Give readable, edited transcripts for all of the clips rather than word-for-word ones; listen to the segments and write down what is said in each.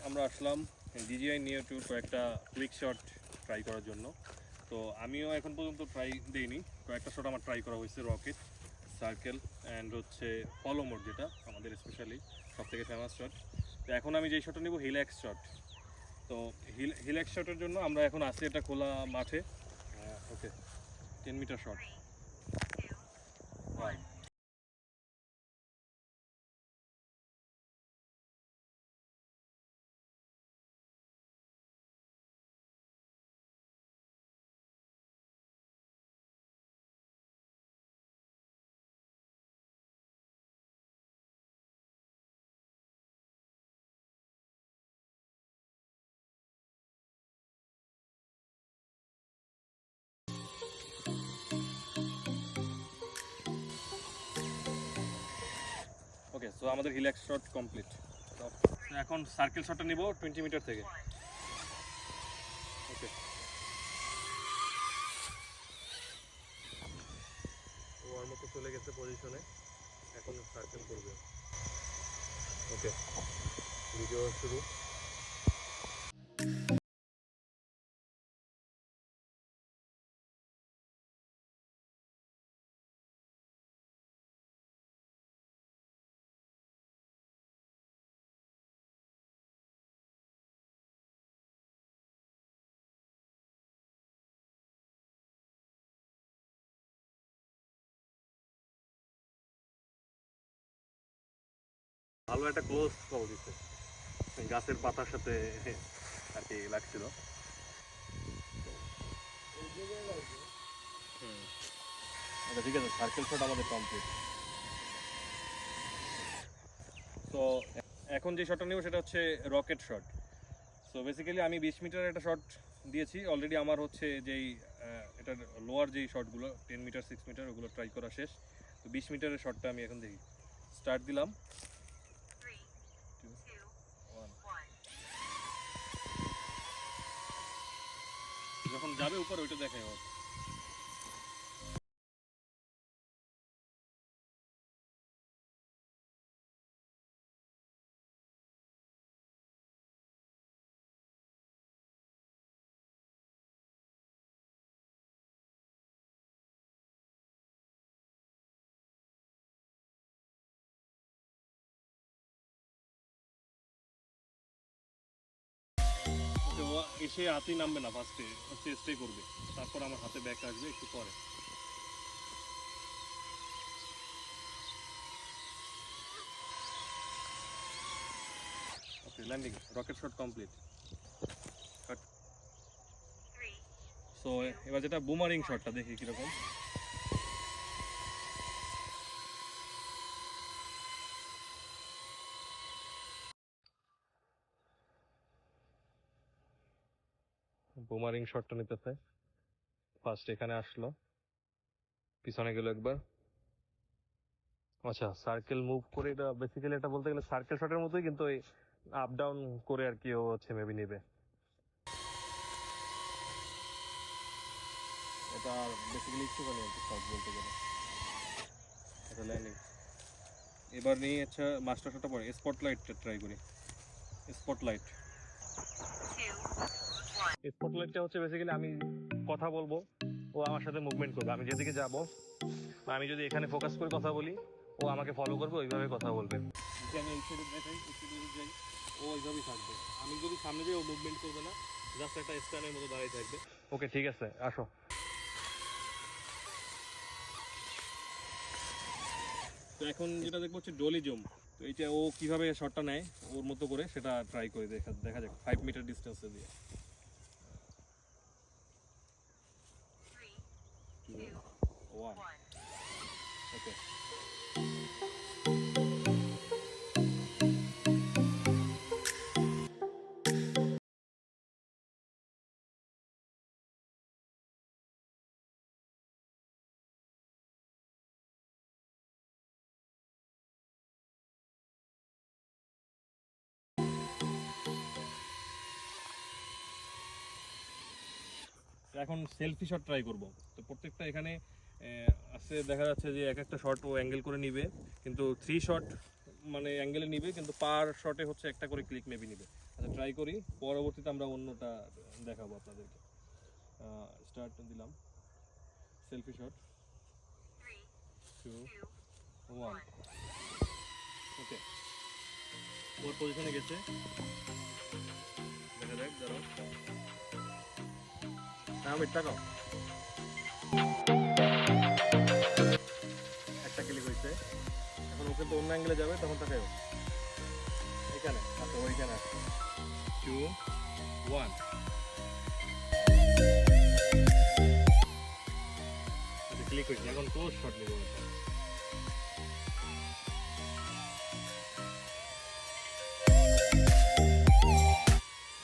আমরা আসলাম DJI Neo 2 কয়েকটা quick shot try করার জন্য। তো আমিও এখন পর্যন্ত ট্রাই দিইনি, কয়েকটা শট আমার ট্রাই করা হয়েছে, রকেট, সার্কেল অ্যান্ড হচ্ছে ফলো মোড, যেটা আমাদের স্পেশালি সবথেকে ফেমাস শট। তো এখন আমি যেই শটটা নিব হিলএক্স শট। তো হিলএক্স শটের জন্য আমরা এখন আছি একটা খোলা মাঠে। ওকে, 10 মিটার শট। ওকে, সো আমাদের হিলএক্স শট কমপ্লিট। তো এখন সার্কেল শটটা নিব 20 মিটার থেকে। ওকে, ওর মতো চলে গেছে পজিশনে, এখন সার্কেল করবে। ওকে, ভিডিও শুরু। ভালো একটা ক্লোজ কল দিচ্ছে, গাছের পাতার সাথে আর কি লাগছিল। আচ্ছা ঠিক আছে, সার্কেল শট আমাদের কমপ্লিট। তো এখন যে শটটা নেব সেটা হচ্ছে রকেট শট। সো বেসিক্যালি আমি 20 মিটার একটা শট দিয়েছি অলরেডি। আমার হচ্ছে যেই এটার লোয়ার যেই শটগুলো 10 মিটার 6 মিটার ওগুলো ট্রাই করা শেষ। তো 20 মিটারের শটটা আমি এখন দেখি। স্টার্ট দিলাম। যখন যাবে উপরে ওইটা দেখাই আমার। এসে হাতেই নামবে না, ফার্স্টে হচ্ছে স্টে করবে, তারপর আমার হাতে ব্যাক আসবে একটু পরে। Okay, landing, rocket shot complete. So এবার যেটা বুমারিং শটটা দেখি কিরকম। বুমারিং শটটা নিতেছে। ফার্স্ট এখানে আসলো, পিছনে গেল একবার। আচ্ছা, সার্কেল মুভ করে, এটা বেসিক্যালি এটা বলতে গেলে সার্কেল শটের মতোই, কিন্তু ওই আপ ডাউন করে আর কি ও হচ্ছে মেবি নেবে। এটা বেসিক্যালি একটুখানি আর কি শট বলতে গেলে। এটা ল্যান্ডিং। এবার নিয়ে আচ্ছা মাস্টার শটটা পরে স্পটলাইটটা ট্রাই করি। স্পটলাইট। স্পটলাইটটা হচ্ছে বেসিক্যালি আমি কথা বলবো, ও আমার সাথে মুভমেন্ট করবে। আমি যেদিকে যাব, আমি যদি এখানে ফোকাস করে কথা বলি, ও আমাকে ফলো করবে, ওইভাবে কথা বলবে। আমি এই সাইডে দেখাই, এই সাইডে যাই, ও ওইভাবেই থাকবে। আমি যদি সামনে যাই ও মুভমেন্ট করবে না, জাস্ট একটা স্ট্যান্ডের মতো দাঁড়িয়ে থাকবে। ওকে ঠিক আছে, আসো। তো এখন যেটা দেখবো হচ্ছে ডলি জুম। তো এইটা ও কিভাবে শটটা নেয় ওর মতো করে, সেটা ট্রাই করে দেখা যাক 5 মিটার ডিস্টেন্সে দিয়ে। 3, 2, 1। ওকে, এখন সেলফি শট ট্রাই করব। তো প্রত্যেকটা এখানে আছে, দেখা যাচ্ছে যে এক একটা শট ও অ্যাঙ্গেল করে নিবে, কিন্তু 3 শট মানে অ্যাঙ্গেলে নিবে, কিন্তু পার শটে হচ্ছে একটা করে ক্লিক মেবি নিবে। আচ্ছা ট্রাই করি, পরবর্তীতে আমরা অন্যটা দেখাবো আপনাদেরকে। স্টার্ট দিলাম, সেলফি শট, 3, 2, 1। ওকে, ওর পজিশনে গেছে, দেখা যাক। দাঁড়াও, আমি তাকাও, একটা ক্লিক হয়েছে। এখন ওকে তো অন্য অ্যাঙ্গেলে যাবে, তখন তাকাও এখানে। আচ্ছা ওইখানে 2, 1। আচ্ছা ক্লিক হয়েছে, এখন ক্লোজ শট নেব।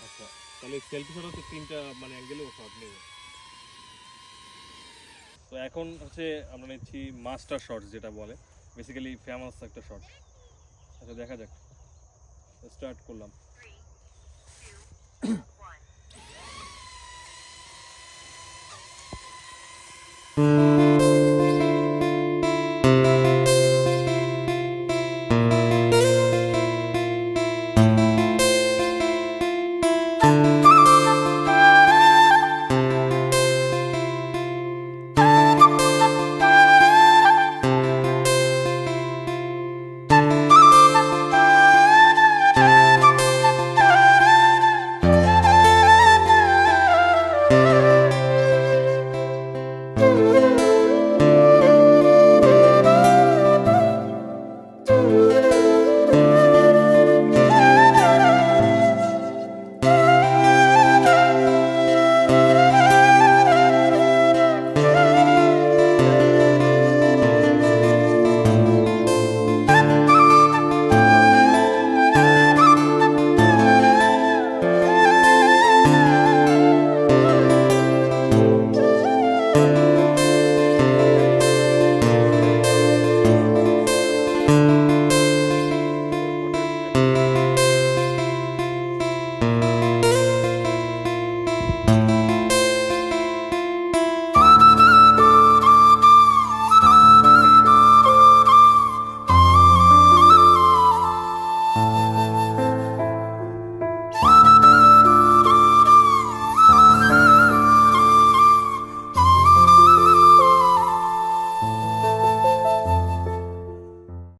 আচ্ছা তাহলে সেলফি শট হচ্ছে 3টা মানে অ্যাঙ্গেলেও শট নেব। তো এখন হচ্ছে আমরা নিচ্ছি মাস্টার শটস, যেটা বলে বেসিক্যালি ফেমাস একটা শট। আচ্ছা দেখা যাক, স্টার্ট করলাম।